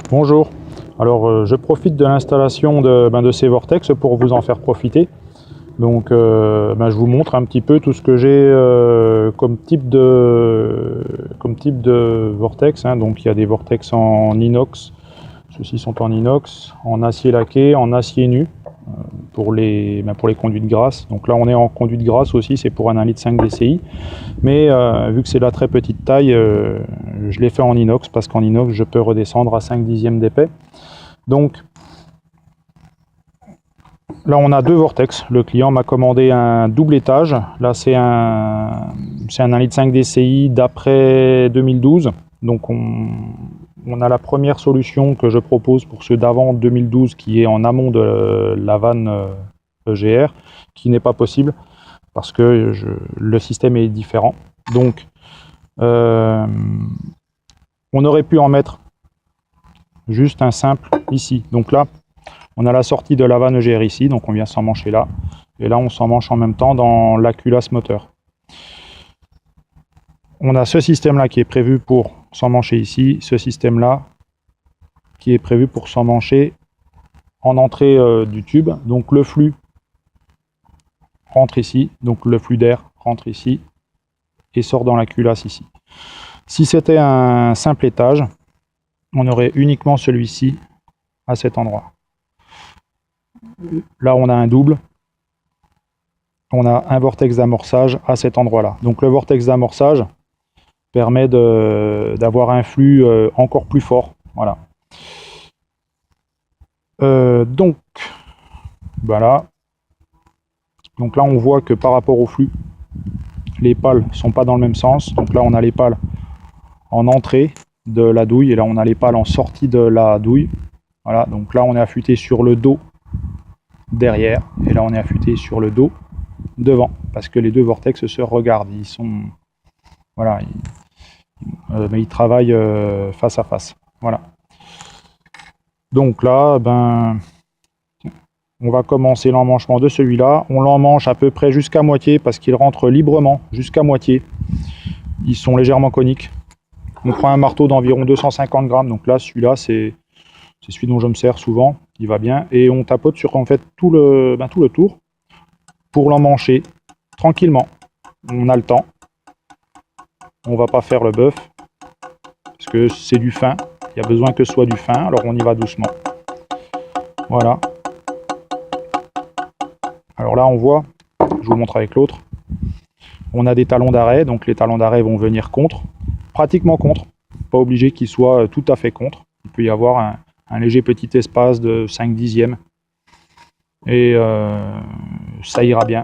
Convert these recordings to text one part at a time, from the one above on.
Bonjour, alors je profite de l'installation de ces vortex pour vous en faire profiter. Donc je vous montre un petit peu tout ce que j'ai comme type de vortex, hein. Donc il y a des vortex en inox, ceux-ci sont en inox, en acier laqué, en acier nu pour les conduites grasses. Donc là on est en conduite grasse aussi, c'est pour un 1,5 litre DCI. Mais vu que c'est la très petite taille, je l'ai fait en inox parce qu'en inox je peux redescendre à 5/10 d'épais. Donc là on a deux vortex. Le client m'a commandé un double étage. Là c'est un 1,5 litre DCI d'après 2012. Donc on a la première solution que je propose pour ceux d'avant 2012 qui est en amont de la vanne EGR, qui n'est pas possible parce que le système est différent. Donc on aurait pu en mettre juste un simple ici. Donc là on a la sortie de la vanne EGR ici, donc on vient s'emmancher là, et là on s'emmanche en même temps dans la culasse moteur. On a ce système là qui est prévu pour s'emmancher ici, ce système là qui est prévu pour s'emmancher en entrée du tube. Donc le flux rentre ici, donc le flux d'air rentre ici et sort dans la culasse ici. Si c'était un simple étage, on aurait uniquement celui-ci à cet endroit. Là on a un double, on a un vortex d'amorçage à cet endroit là. Donc le vortex d'amorçage permet d'avoir un flux encore plus fort. Voilà. Donc voilà. Donc là on voit que par rapport au flux, les pales ne sont pas dans le même sens. Donc là on a les pales en entrée de la douille et là on a les pales en sortie de la douille. Voilà, donc là on est affûté sur le dos derrière et là on est affûté sur le dos devant parce que les deux vortex se regardent. Ils sont voilà, mais ils travaillent face à face. Voilà. Donc là, on va commencer l'emmanchement de celui-là. On l'emmanche à peu près jusqu'à moitié parce qu'il rentre librement jusqu'à moitié. Ils sont légèrement coniques. On prend un marteau d'environ 250 grammes. Donc là, celui-là, c'est celui dont je me sers souvent. Il va bien. Et on tapote sur en fait tout le tour pour l'emmancher tranquillement. On a le temps. On va pas faire le bœuf parce que c'est du fin. Il y a besoin que ce soit du fin. Alors on y va doucement. Voilà. Alors là, on voit, je vous montre avec l'autre, on a des talons d'arrêt, donc les talons d'arrêt vont venir contre, pratiquement contre, pas obligé qu'ils soient tout à fait contre. Il peut y avoir un léger petit espace de 5/10 et ça ira bien.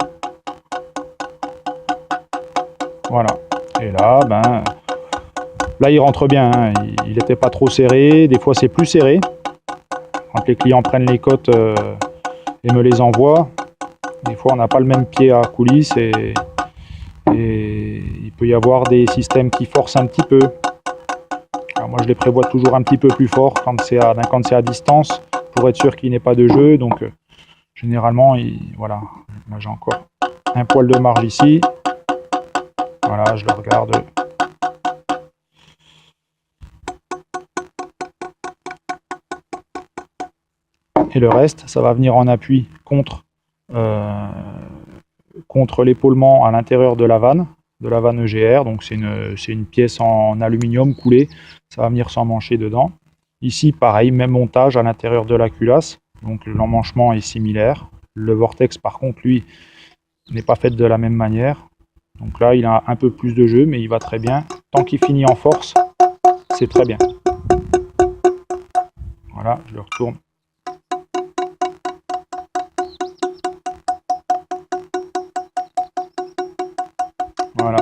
Voilà. Et là, là il rentre bien, hein. Il n'était pas trop serré, des fois c'est plus serré. Quand les clients prennent les cotes et me les envoient, des fois on n'a pas le même pied à coulisse et il peut y avoir des systèmes qui forcent un petit peu. Alors moi je les prévois toujours un petit peu plus fort quand c'est à distance pour être sûr qu'il n'y ait pas de jeu. Donc généralement, voilà, moi j'ai encore un poil de marge ici. Voilà, je le regarde. Et le reste, ça va venir en appui contre l'épaulement à l'intérieur de la vanne EGR. Donc c'est une pièce en aluminium coulée. Ça va venir s'emmancher dedans. Ici, pareil, même montage à l'intérieur de la culasse. Donc l'emmanchement est similaire. Le vortex, par contre, lui, n'est pas fait de la même manière. Donc là, il a un peu plus de jeu, mais il va très bien. Tant qu'il finit en force, c'est très bien. Voilà, je le retourne. Voilà.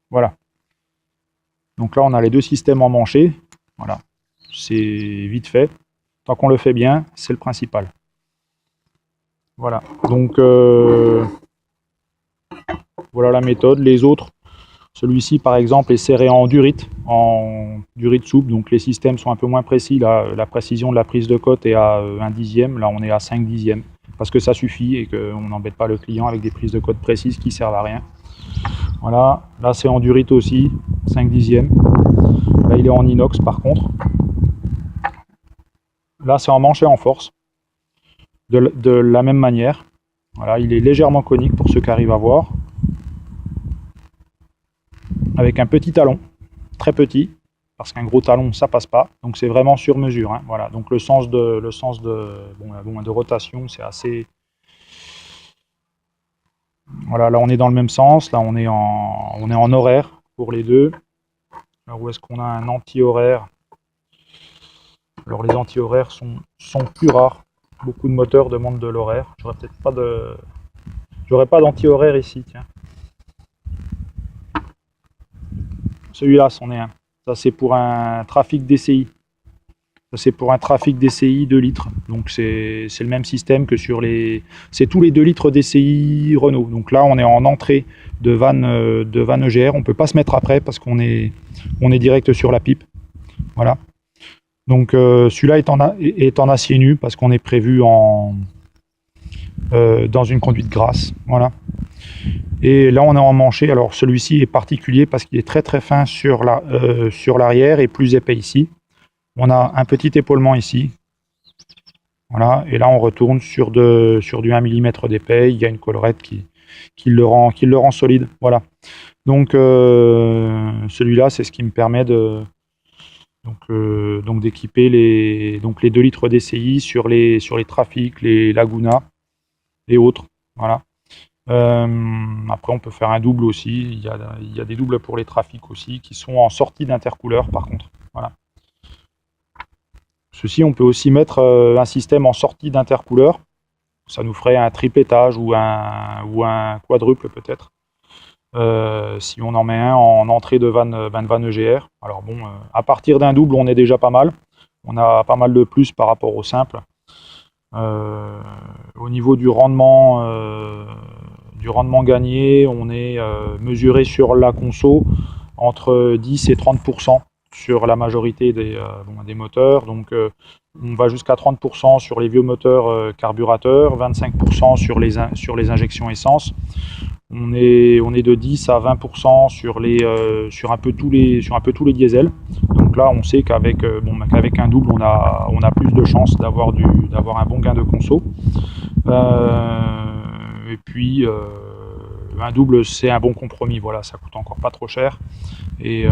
Voilà. Donc là, on a les deux systèmes emmanchés. Voilà. C'est vite fait. Tant qu'on le fait bien, c'est le principal. Voilà. Donc, voilà la méthode. Les autres, celui-ci, par exemple, est serré en durite souple. Donc, les systèmes sont un peu moins précis. Là, la précision de la prise de cote est à 1/10. Là, on est à 5/10. Parce que ça suffit et qu'on n'embête pas le client avec des prises de cote précises qui servent à rien. Voilà, là c'est en durite aussi, 5 dixièmes. Là il est en inox par contre. Là c'est en manche et en force, de la même manière. Voilà, il est légèrement conique pour ceux qui arrivent à voir. Avec un petit talon, très petit, parce qu'un gros talon ça passe pas. Donc c'est vraiment sur mesure. Hein. Voilà, donc le sens de rotation c'est assez... Voilà, là on est dans le même sens, là on est en horaire pour les deux. Alors où est-ce qu'on a un anti-horaire? Alors les anti-horaires sont plus rares. Beaucoup de moteurs demandent de l'horaire. J'aurais pas d'anti-horaire ici, tiens. Celui-là, c'en est un. Ça c'est pour un trafic DCI. Ça c'est pour un trafic DCI 2 litres. Donc c'est le même système que sur les... C'est tous les 2 litres DCI Renault. Donc là on est en entrée de van EGR. On peut pas se mettre après parce qu'on est direct sur la pipe. Voilà. Donc celui-là est en acier nu parce qu'on est prévu dans une conduite grasse. Voilà. Et là on est en manché. Alors celui-ci est particulier parce qu'il est très très fin sur l'arrière et plus épais ici. On a un petit épaulement ici. Voilà. Et là on retourne sur du 1 mm d'épais. Il y a une collerette qui le rend solide. Voilà. Donc celui-là c'est ce qui me permet donc d'équiper les 2 litres DCI sur les trafics, les Laguna et autres. Voilà. Après on peut faire un double aussi. Il y a des doubles pour les trafics aussi qui sont en sortie d'intercouleur par contre. Voilà. Ceci on peut aussi mettre un système en sortie d'intercouleur. Ça nous ferait un triplétage ou un quadruple peut-être. Si on en met un en entrée de van EGR. Alors bon, à partir d'un double, on est déjà pas mal. On a pas mal de plus par rapport au simple. Au niveau du rendement gagné, on est mesuré sur la conso entre 10 et 30% sur la majorité des moteurs. Donc on va jusqu'à 30% sur les vieux moteurs carburateurs, 25% sur les injections essence. On est de 10 à 20% sur un peu tous les diesels. Donc là, on sait qu'avec un double, on a plus de chances d'avoir un bon gain de conso. Et puis un double, c'est un bon compromis. Voilà, ça coûte encore pas trop cher. Et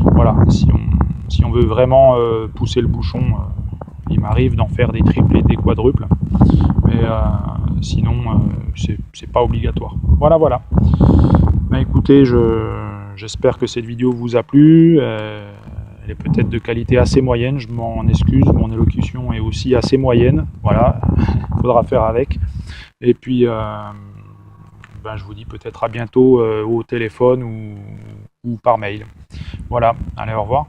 voilà, si on veut vraiment pousser le bouchon, il m'arrive d'en faire des triples et des quadruples. Mais sinon c'est pas obligatoire. Voilà. Ben écoutez, j'espère que cette vidéo vous a plu. Elle est peut-être de qualité assez moyenne, je m'en excuse, mon élocution est aussi assez moyenne. Voilà, il faudra faire avec. Et puis je vous dis peut-être à bientôt au téléphone ou par mail. Voilà, allez, au revoir.